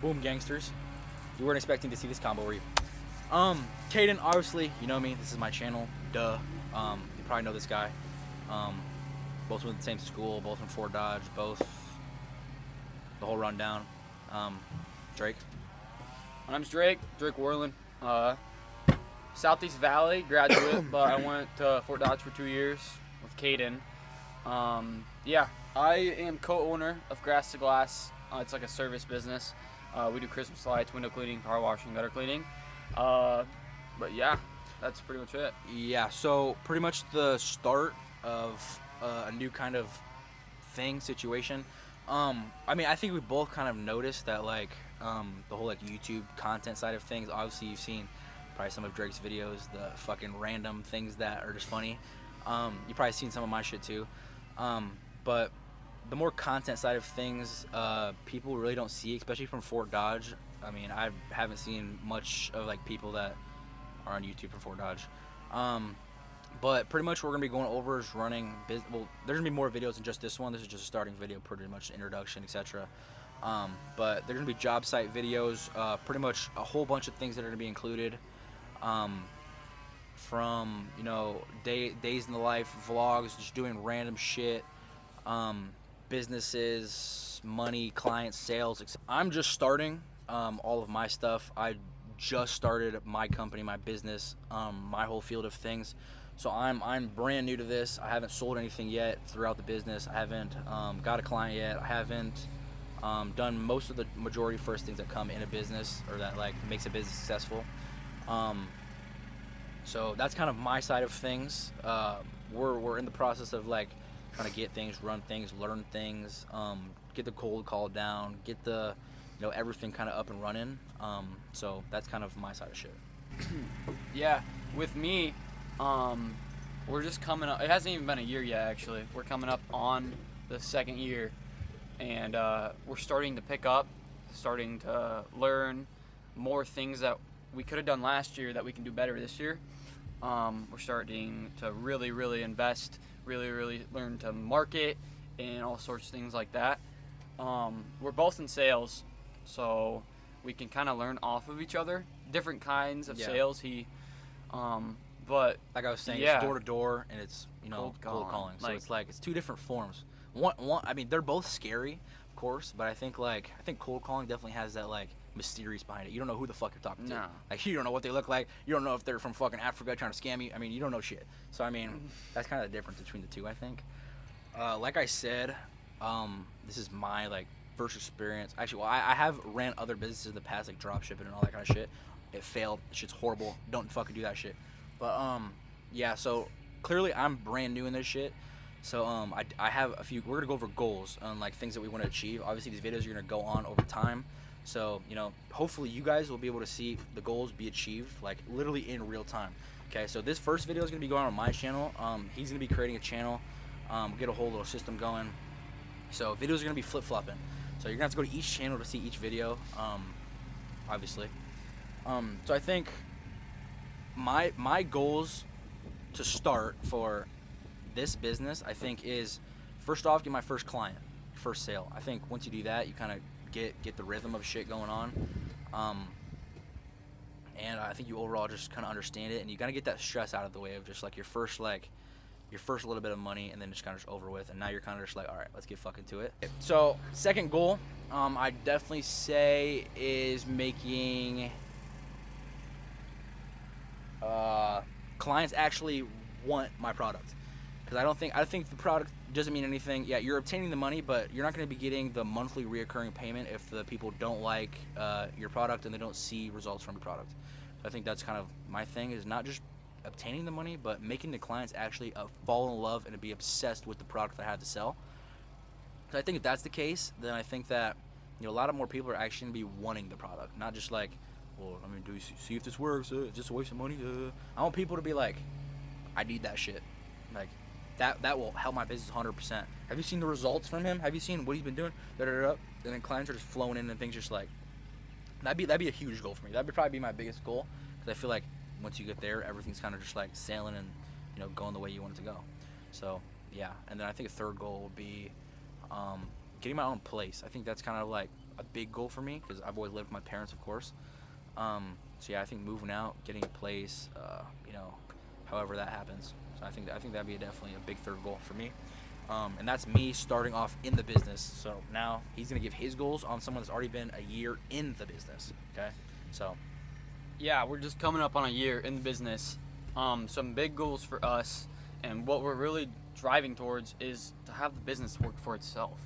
Boom, gangsters. You weren't expecting to see this combo, were you? Caden, obviously, you know me. This is my channel. Duh. You probably know this guy. Both went to the same school. Both from Fort Dodge. Both the whole rundown. Drake. My name's Drake Worland. Southeast Valley graduate, but I went to Fort Dodge for 2 years with Caden. Yeah, I am co-owner of Grass to Glass. It's like a service business. We do Christmas lights, window cleaning, power washing, gutter cleaning. But yeah, that's pretty much it. Yeah, so pretty much the start of a new kind of situation. I mean, I think we both kind of noticed that, like, the whole, like, YouTube content side of things. Obviously, you've seen probably some of Drake's videos, the fucking random things that are just funny. You've probably seen some of my shit, too. But the more content side of things, people really don't see, especially from Fort Dodge. I mean, I haven't seen much of, like, people that are on YouTube from Fort Dodge. But pretty much what we're going to be going over is running, well, there's going to be more videos than just this one. This is just a starting video, pretty much introduction, etc. But there's going to be job site videos, pretty much a whole bunch of things that are going to be included. From, you know, days in the life, vlogs, just doing random shit, businesses, money, clients, sales, etc. I'm just starting all of my stuff. I just started my company, my business, my whole field of things. So I'm brand new to this. I haven't sold anything yet throughout the business. I haven't got a client yet. I haven't done most of the majority first things that come in a business or that, like, makes a business successful. So that's kind of my side of things. We're in the process of, like, trying to get things, run things, learn things, get the cold call down, get the, you know, everything kind of up and running. So that's kind of my side of shit. Yeah, with me, we're just coming up. It hasn't even been a year yet, actually. We're coming up on the second year, and we're starting to pick up, starting to learn more things that we could have done last year that we can do better this year. We're starting to really invest, really learn to market and all sorts of things like that. We're both in sales, so we can kind of learn off of each other. Different kinds of sales. But like I was saying, yeah, it's door to door and it's, you know, cold calling. So it's like, it's two different forms. One, I mean, they're both scary, of course, but I think cold calling definitely has that, like, mysterious behind it. You don't know who the fuck you're talking to. No. Like, you don't know what they look like. You don't know if they're from fucking Africa trying to scam you. I mean, you don't know shit. So I mean, that's kind of the difference between the two, I think. Like I said, this is my, like, first experience. Actually, well, I have ran other businesses in the past, like drop shipping and all that kind of shit. It failed. Shit's horrible. Don't fucking do that shit. But yeah, so clearly I'm brand new in this shit. So I have a few. We're gonna go over goals and, like, things that we want to achieve. Obviously, these videos are gonna go on over time. So, you know, hopefully you guys will be able to see the goals be achieved, like, literally in real time. Okay, so this first video is gonna be going on my channel. He's gonna be creating a channel, get a whole little system going. So videos are gonna be flip-flopping. So you're gonna have to go to each channel to see each video, obviously. So I think my goals to start for this business, I think, is, first off, get my first client, first sale. I think once you do that, you kind of get the rhythm of shit going on, and I think you overall just kind of understand it, and you gotta get that stress out of the way of just, like, your first little bit of money, and then just kind of just over with, and now you're kind of just like, all right, let's get fucking to it. So second goal, I definitely say, is making clients actually want my product, because I think the product doesn't mean anything. Yeah, you're obtaining the money, but you're not going to be getting the monthly reoccurring payment if the people don't like your product and they don't see results from your product. So I think that's kind of my thing, is not just obtaining the money, but making the clients actually fall in love and to be obsessed with the product that I have to sell. So I think if that's the case, then I think that, you know, a lot of more people are actually going to be wanting the product, not just like, well, I mean, do you see if this works? It's just a waste of money. I want people to be like, I need that shit. Like, that will help my business 100%. Have you seen the results from him? Have you seen what he's been doing? And then clients are just flowing in and things just like, that'd be a huge goal for me. That'd probably be my biggest goal, because I feel like once you get there, everything's kind of just like sailing and, you know, going the way you want it to go. So yeah, and then I think a third goal would be getting my own place. I think that's kind of like a big goal for me because I've always lived with my parents, of course. So yeah, I think moving out, getting a place, you know, however that happens. So I think that'd be definitely a big third goal for me. And that's me starting off in the business. So now he's gonna give his goals on someone that's already been a year in the business. Okay, so Yeah, we're just coming up on a year in the business. Some big goals for us, and what we're really driving towards is to have the business work for itself.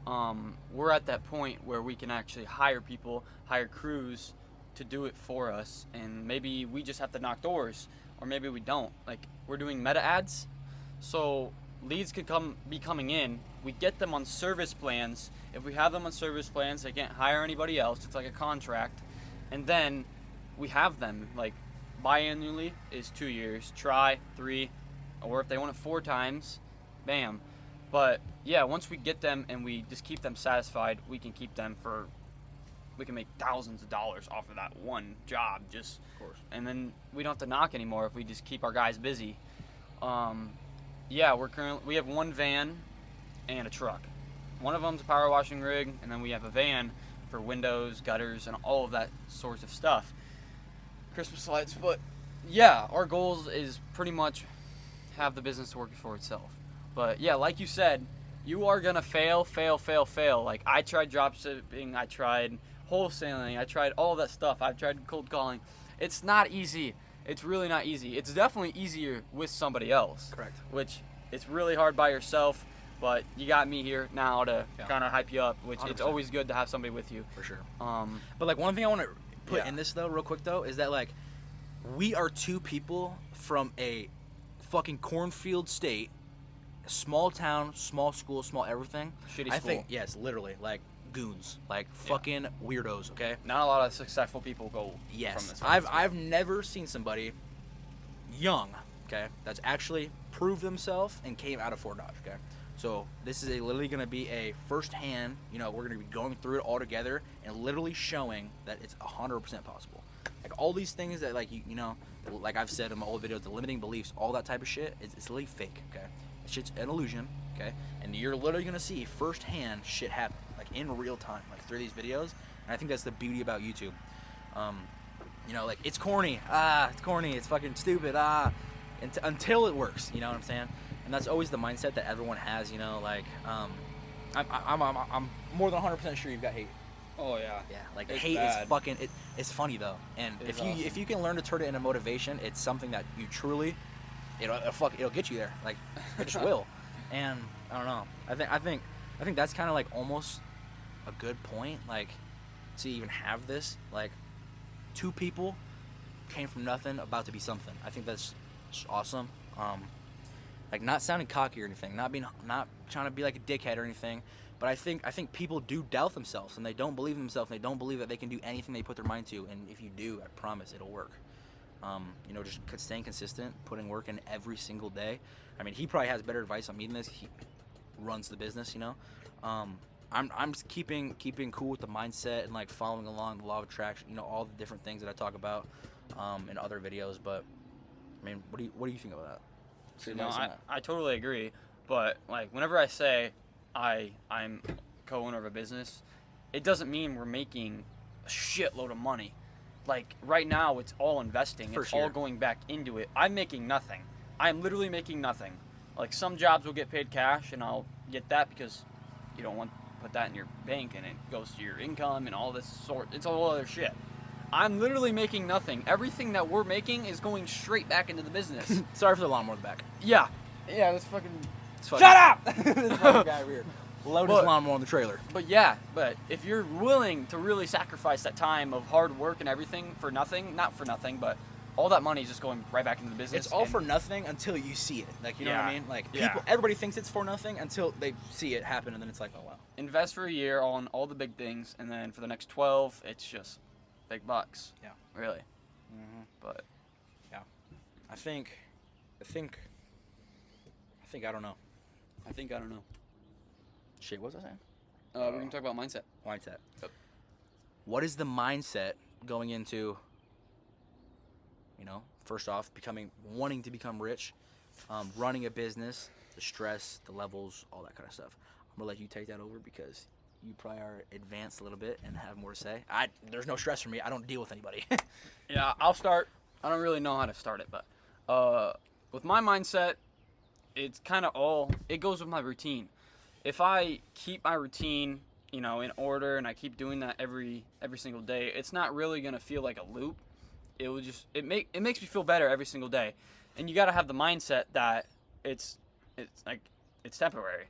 We're at that point where we can actually hire people, hire crews to do it for us, and maybe we just have to knock doors, or maybe we don't. Like, we're doing meta ads, so leads could be coming in. We get them on service plans. If we have them on service plans, they can't hire anybody else. It's like a contract, and then we have them. Like, biannually is 2 years, try 3, or if they want it 4 times, bam. But yeah, once we get them and we just keep them satisfied, we can keep them for, we can make thousands of dollars off of that one job, just, of course. and then we don't have to knock anymore if we just keep our guys busy. Yeah, we have 1 van and a truck. One of them's a power washing rig, and then we have a van for windows, gutters, and all of that sorts of stuff. Christmas lights, but yeah, our goals is pretty much have the business work for itself. But yeah, like you said, you are gonna fail. Like, I tried drop shipping, I tried wholesaling, I tried all that stuff. I've tried cold calling. It's not easy. It's really not easy. It's definitely easier with somebody else. Correct. Which it's really hard by yourself, but you got me here now to Yeah. kind of hype you up, which it's 100%. always good to have somebody with you. For sure. Um, But like one thing I want to put Yeah. in this though, real quick though, is that like we are 2 people from a fucking cornfield state, small town, small school, small everything. Shitty I school. think yes, literally like goons, like fucking weirdos. Okay. not a lot of successful people go from Yes, this. I've never seen somebody young, okay, that's actually proved themselves and came out of Fort Dodge. Okay. So this is literally going to be a first-hand, you know, we're going to be going through it all together and literally showing that it's 100% possible. Like all these things that like you know, like I've said in my old videos, the limiting beliefs, all that type of shit, it's literally fake, okay? That shit's an illusion, okay? And you're literally going to see firsthand shit happen, like in real time, like through these videos. And I think that's the beauty about YouTube. You know, like it's corny, it's fucking stupid, until it works, you know what I'm saying? And that's always the mindset that everyone has, you know. Like, I'm more than 100% sure you've got hate. Oh yeah. Yeah, like It's hate bad. is fucking. It's funny though, and It if is you awesome. if you can learn to turn it into motivation, it's something that you truly, it'll get you there. Like it just will. And I don't know. I think that's kind of like almost a good point. Like to even have this, like 2 people came from nothing, about to be something. I think that's just awesome. Like not sounding cocky or anything, not trying to be like a dickhead or anything, but I think people do doubt themselves and they don't believe in themselves and they don't believe that they can do anything they put their mind to. And if you do, I promise it'll work. You know, just staying consistent, putting work in every single day. I mean, he probably has better advice on me than this. He runs the business, you know. I'm just keeping cool with the mindset and like following along the law of attraction, you know, all the different things that I talk about in other videos. But I mean, what do you think about that? No, I totally agree. But like whenever I say I'm co-owner of a business, it doesn't mean we're making a shitload of money. Like right now, it's all investing. For it's sure. all going back into it. I'm making nothing. I'm literally making nothing. Like some jobs will get paid cash, and I'll get that because you don't want to put that in your bank, and it goes to your income and all this sort. It's a whole other shit. I'm literally making nothing. Everything that we're making is going straight back into the business. Sorry for the lawnmower in the back. Yeah. Yeah, that's fucking... Shut up! This fucking guy weird. Loud his But- lawnmower on the trailer. But yeah, if you're willing to really sacrifice that time of hard work and everything for nothing, not for nothing, but all that money is just going right back into the business. It's all and- for nothing until you see it. Like, you know what I Yeah. mean? Like, Yeah. everybody thinks it's for nothing until they see it happen, and then it's like, oh, wow. Invest for a year on all the big things, and then for the next 12, it's just big bucks. Yeah. Really. Mm-hmm. But I think, I don't know. I don't know. Shit, what was I saying? We're going to talk about mindset. Mindset. Yep. What is the mindset going into, you know, first off, wanting to become rich, running a business, the stress, the levels, all that kind of stuff? I'm going to let you take that over because you probably are advanced a little bit and have more to say. There's no stress for me. I don't deal with anybody. Yeah, I'll start. I don't really know how to start it, but with my mindset, it's kind of it goes with my routine. If I keep my routine, in order, and I keep doing that every single day, it's not really gonna feel like a loop. It makes me feel better every single day, and you gotta have the mindset that it's temporary.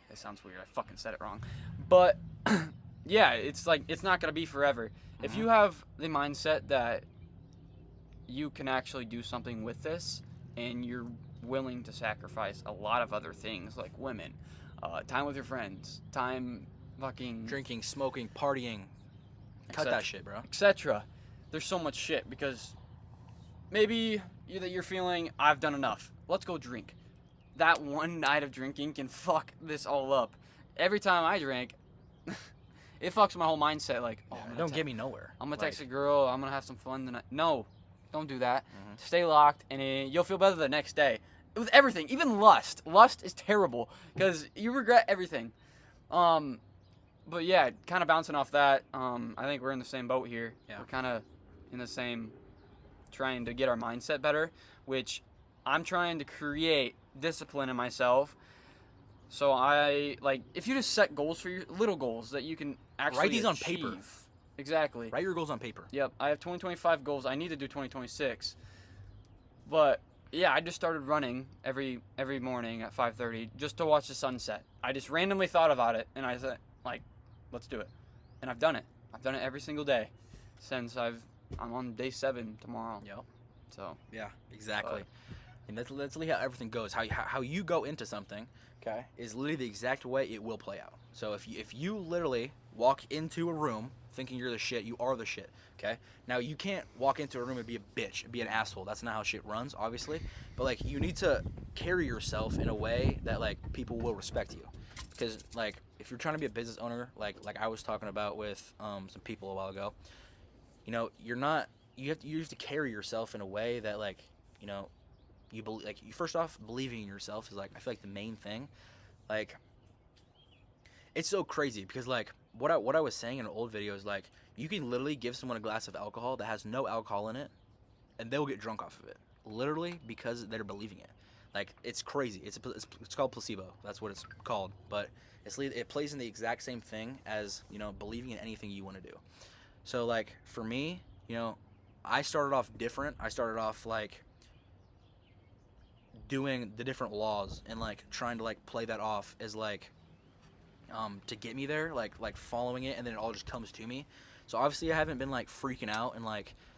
It sounds weird. I fucking said it wrong, but yeah, it's not gonna be forever. If you have the mindset that you can actually do something with this, and you're willing to sacrifice a lot of other things like women, time with your friends, time fucking Drinking, smoking, partying. Cut that shit, bro. etc. There's so much shit because maybe you're feeling I've done enough. Let's go drink. That one night of drinking can fuck this all up. Every time I drink, it fucks my whole mindset. Like, Don't get me nowhere. I'm gonna text a girl. I'm gonna have some fun tonight. No, don't do that. Stay locked, and you'll feel better the next day. With everything, even lust. Lust is terrible because you regret everything. But yeah, kind of bouncing off that. I think we're in the same boat here. Yeah. We're kind of in the same, trying to get our mindset better, which I'm trying to create discipline in myself. So if you just set goals for your little goals that you can actually Write these on achieve. paper. Exactly. Write your goals on paper. Yep, I have 2025 goals. I need to do 2026. But yeah, I just started running every morning at 5:30 just to watch the sunset. I just randomly thought about it, and I said, let's do it. And I've done it. I've done it every single day since I'm on day 7 tomorrow. Yep. So. Yeah, exactly. And that's literally how everything goes. How you go into something, okay, is literally the exact way it will play out. So if you literally walk into a room thinking you're the shit, you are the shit, okay? Now, you can't walk into a room and be a bitch, and be an asshole. That's not how shit runs, obviously. But, you need to carry yourself in a way that, people will respect you. Because, if you're trying to be a business owner, like I was talking about with some people a while ago, you have to carry yourself in a way that, you believe, you first off, believing in yourself is, I feel like the main thing. It's so crazy because, what I was saying in an old video is, you can literally give someone a glass of alcohol that has no alcohol in it, and they'll get drunk off of it. Literally because they're believing it. It's crazy. It's called placebo. That's what it's called. But it plays in the exact same thing as, believing in anything you want to do. So, for me, I started off different. I started off, doing the different laws and, trying to, play that off as, to get me there, following it, and then it all just comes to me. So obviously I haven't been freaking out and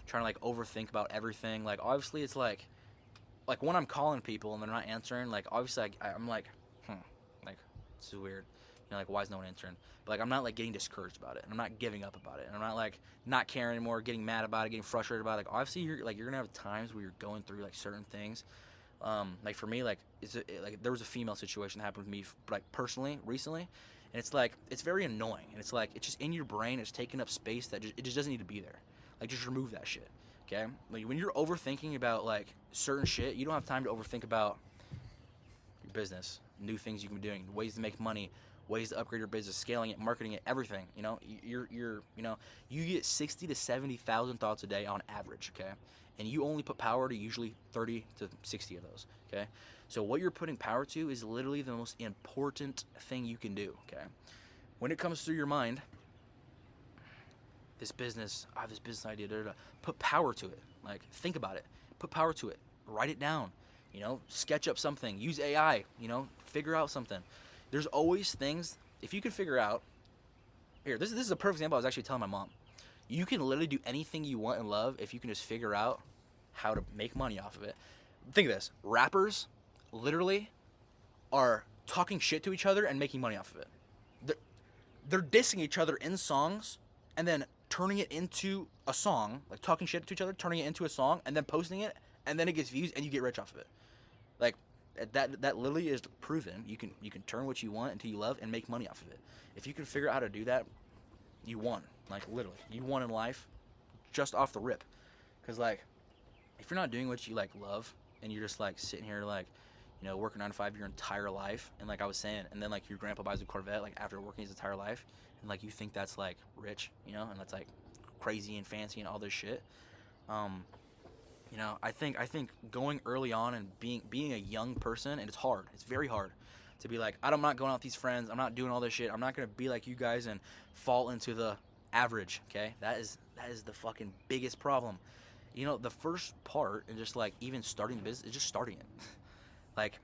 trying to overthink about everything. Obviously it's when I'm calling people and they're not answering, obviously I'm this is weird, why is no one answering? But I'm not getting discouraged about it, and I'm not giving up about it, and I'm not not caring anymore, getting mad about it, getting frustrated about it. Obviously you're gonna have times where you're going through certain things. For me, there was a female situation that happened with me, personally recently, and it's very annoying, and it's just in your brain. It's taking up space that it just doesn't need to be there. Just remove that shit, okay? When you're overthinking about certain shit, you don't have time to overthink about your business, new things you can be doing, ways to make money, ways to upgrade your business, scaling it, marketing it, everything. You get 60 to 70,000 thoughts a day on average, okay? And you only put power to usually 30 to 60 of those, okay? So what you're putting power to is literally the most important thing you can do, okay? When it comes through your mind, this business, I have this business idea, put power to it. Think about it. Put power to it. Write it down. Sketch up something. Use AI, figure out something. There's always things, if you can figure out, here, this is a perfect example I was actually telling my mom. You can literally do anything you want in love if you can just figure out how to make money off of it. Think of this. Rappers literally are talking shit to each other and making money off of it. They're dissing each other in songs and then turning it into a song, talking shit to each other, turning it into a song, and then posting it, and then it gets views and you get rich off of it. That literally is proven. You can turn what you want into you love and make money off of it. If you can figure out how to do that, you won. Literally, you won in life just off the rip. Because if you're not doing what you love, and you're just sitting here you know, working 9 to 5 your entire life, and like I was saying, and then like your grandpa buys a Corvette like after working his entire life, and like you think that's like rich, you know, and that's like crazy and fancy and all this shit. Um, you know, I think going early on and being a young person, and it's hard. It's very hard to be like, I'm not going out with these friends. I'm not doing all this shit. I'm not gonna be like you guys and fall into the average. Okay, that is the fucking biggest problem. You know, the first part and just like even starting the business is just starting it. Like,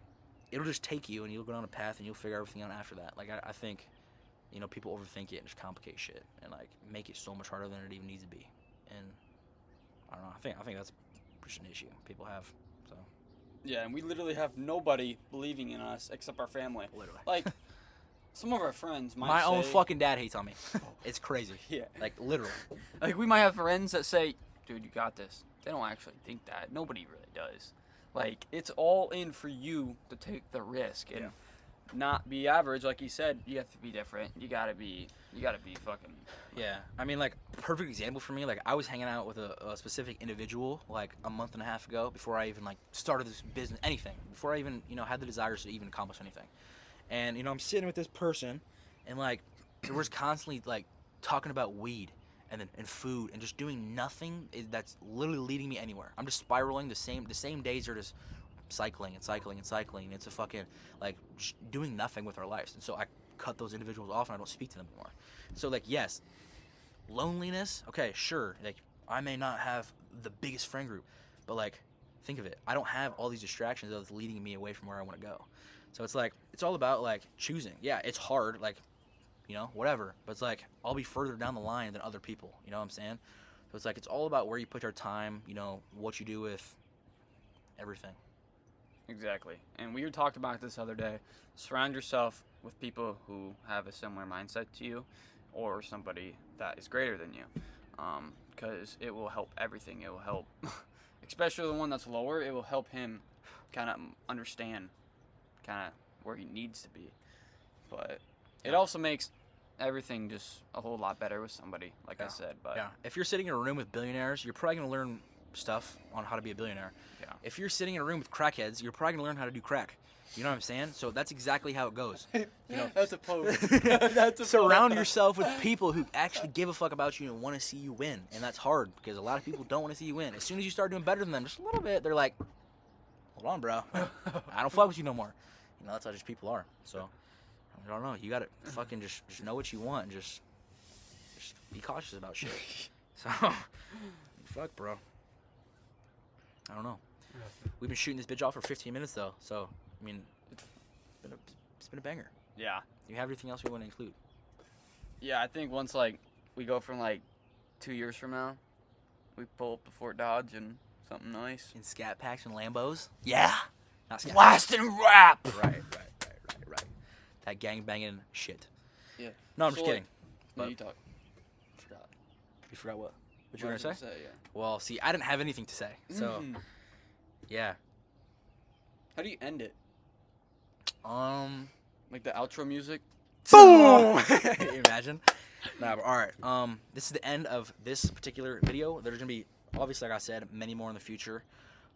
it'll just take you and you'll go down a path and you'll figure everything out after that. Like I think, you know, people overthink it and just complicate shit and like make it so much harder than it even needs to be. And I don't know. I think that's just an issue people have. So Yeah, and we literally have nobody believing in us except our family. literally, Like, some of our friends might my say, own fucking dad hates on me. It's crazy. Yeah. Like literally. Like, we might have friends that say, dude, you got this. They don't actually think that. Nobody really does. Like, it's all in for you to take the risk and not be average. Like you said, you have to be different. You gotta be fucking. Yeah, I mean, like, perfect example for me, like, I was hanging out with a specific individual, like, a month and a half ago, before I even, like, started this business, anything, before I even, you know, had the desires to even accomplish anything. And, you know, I'm sitting with this person, and, like, we're just constantly, like, talking about weed and food and just doing nothing that's literally leading me anywhere. I'm just spiraling. The same days are just cycling and cycling and cycling. It's a fucking, like, just doing nothing with our lives. And so I cut those individuals off and I don't speak to them anymore. So, like, yes, loneliness, okay, sure, like, I may not have the biggest friend group, but, like, think of it, I don't have all these distractions that's leading me away from where I want to go. So it's like, it's all about, like, choosing. Yeah, it's hard, like, you know, whatever, but it's like, I'll be further down the line than other people, you know what I'm saying? So it's like, it's all about where you put your time, you know, what you do with everything. Exactly. And we talked about this the other day. Surround yourself with people who have a similar mindset to you or somebody that is greater than you. Because it will help everything. It will help, especially the one that's lower, it will help him kind of understand kind of where he needs to be. But it also makes everything just a whole lot better with somebody, like I said. But yeah, if you're sitting in a room with billionaires, you're probably going to learn stuff on how to be a billionaire. Yeah. If you're sitting in a room with crackheads, you're probably going to learn how to do crack. You know what I'm saying? So that's exactly how it goes. You know, That's a pose. That's a surround pose. yourself with people who actually give a fuck about you and want to see you win. And that's hard because a lot of people don't want to see you win. As soon as you start doing better than them, just a little bit, they're like, hold on, bro. I don't fuck with you no more. You know, that's how just people are. So, I don't know. You got to fucking just know what you want and just be cautious about shit. So, fuck, bro. I don't know. We've been shooting this bitch off for 15 minutes, though. So, I mean, it's been a banger. Yeah. Do you have anything else we want to include? Yeah, I think once, like, we go from, like, 2 years from now, we pull up to Fort Dodge and something nice. In scat packs and Lambos? Yeah. Not scat Blast and rap! Right. That gang banging shit. Yeah. No, I'm just So, kidding. No, But- you talk. I forgot. You forgot what? What you were What gonna I was say? Yeah. Well, see, I didn't have anything to say. So, yeah. How do you end it? Boom. Like the outro music? Imagine. Nah, but all right. This is the end of this particular video. There's gonna be, obviously, like I said, many more in the future.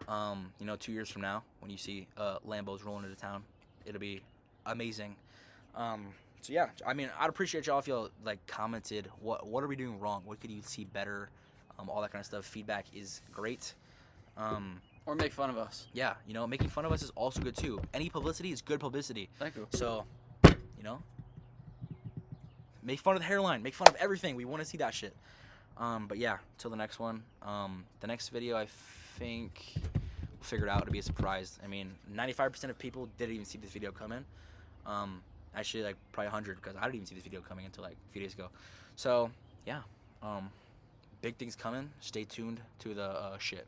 You know, 2 years from now, when you see Lambos rolling into town, it'll be amazing. So yeah, I mean, I'd appreciate y'all if y'all like commented what are we doing wrong? What could you see better? All that kind of stuff. Feedback is great. Or make fun of us. Yeah, you know, making fun of us is also good too. Any publicity is good publicity. Thank you. So, you know, make fun of the hairline, make fun of everything. We want to see that shit. But yeah, till the next one. The next video, I think we'll figure it out. It'll be a surprise. I mean, 95% of people didn't even see this video coming. Actually, like probably 100 because I didn't even see this video coming until like a few days ago. So yeah, big things coming. Stay tuned to the shit.